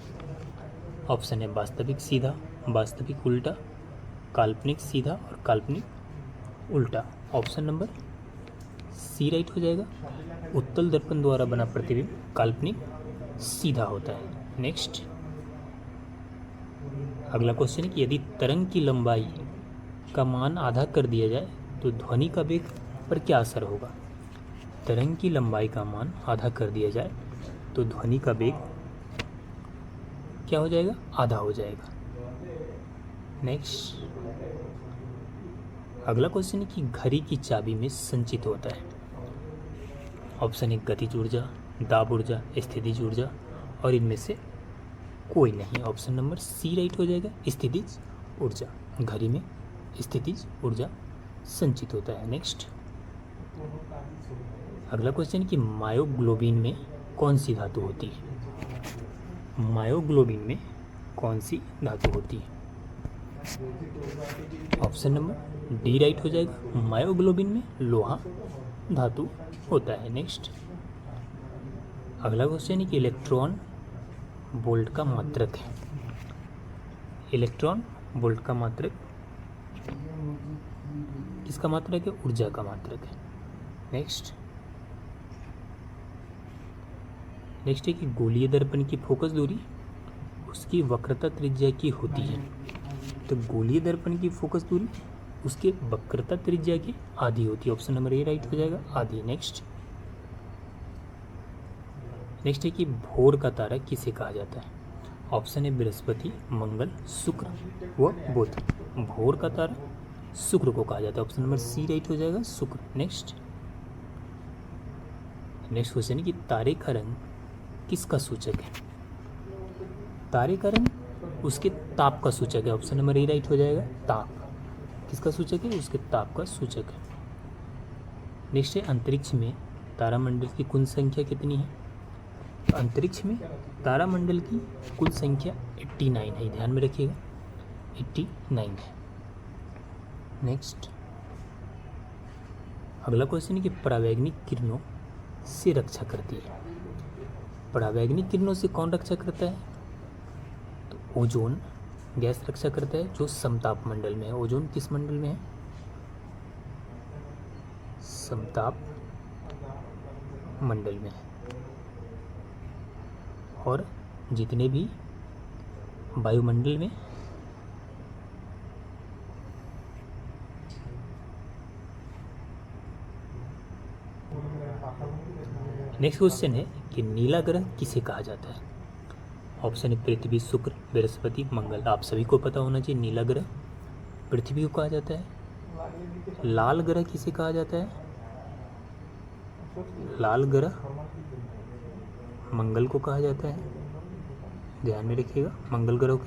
ऑप्शन है वास्तविक सीधा, वास्तविक उल्टा, काल्पनिक सीधा और काल्पनिक उल्टा। ऑप्शन नंबर सी राइट हो जाएगा, उत्तल दर्पण द्वारा बना प्रतिबिंब काल्पनिक सीधा होता है। नेक्स्ट अगला क्वेश्चन है कि यदि तरंग की लंबाई का मान आधा कर दिया जाए तो ध्वनि का वेग पर क्या असर होगा? तरंग की लंबाई का मान आधा कर दिया जाए तो ध्वनि का वेग क्या हो जाएगा? आधा हो जाएगा। नेक्स्ट अगला क्वेश्चन है कि घड़ी की चाबी में संचित होता है। ऑप्शन है गतिज ऊर्जा, दाब ऊर्जा, स्थितिज ऊर्जा और इनमें से कोई नहीं। ऑप्शन नंबर सी राइट हो जाएगा, स्थितिज ऊर्जा। घड़ी में स्थितिज ऊर्जा संचित होता है। नेक्स्ट अगला क्वेश्चन है कि मायोग्लोबिन में कौन सी धातु होती है? मायोग्लोबिन में कौन सी धातु होती है? ऑप्शन नंबर डी राइट हो जाएगा, मायोग्लोबिन में लोहा धातु होता है। नेक्स्ट अगला क्वेश्चन है कि इलेक्ट्रॉन वोल्ट का मात्रक है। इलेक्ट्रॉन वोल्ट का मात्रक किसका मात्रक है? ऊर्जा का मात्रक है। नेक्स्ट है कि गोलीय दर्पण की फोकस दूरी उसकी वक्रता त्रिज्या की होती है। तो गोलीय दर्पण की फोकस दूरी उसके वक्रता त्रिज्या की आधी होती है। ऑप्शन नंबर ए राइट हो जाएगा, आधी। नेक्स्ट है कि भोर का तारा किसे कहा जाता है? ऑप्शन है बृहस्पति, मंगल, शुक्र व बुध। भोर का तारा शुक्र को कहा जाता है। ऑप्शन नंबर सी राइट हो जाएगा, शुक्र। नेक्स्ट क्वेश्चन है कि तारे का रंग किसका सूचक है? तारे का रंग उसके ताप का सूचक है। ऑप्शन नंबर ए राइट हो जाएगा, ताप। किसका सूचक है? उसके ताप का सूचक है। नेक्स्ट है अंतरिक्ष में तारामंडल की कुल संख्या कितनी है? अंतरिक्ष में तारामंडल की कुल संख्या 89 है, ध्यान में रखिएगा 89 है। नेक्स्ट अगला क्वेश्चन है कि परावैंगनिक किरणों से रक्षा करती है। परावैंगनिक किरणों से कौन रक्षा करता है? तो ओजोन गैस रक्षा करता है जो समताप मंडल में है। ओजोन किस मंडल में है? समताप मंडल में है। और जितने भी वायुमंडल में नेक्स्ट क्वेश्चन है कि नीला ग्रह किसे कहा जाता है? ऑप्शन है पृथ्वी, शुक्र, बृहस्पति, मंगल। आप सभी को पता होना चाहिए नीला ग्रह पृथ्वी को कहा जाता है। लाल ग्रह किसे कहा जाता है? लाल ग्रह मंगल को कहा जाता है, ध्यान में रखिएगा मंगल ग्रह का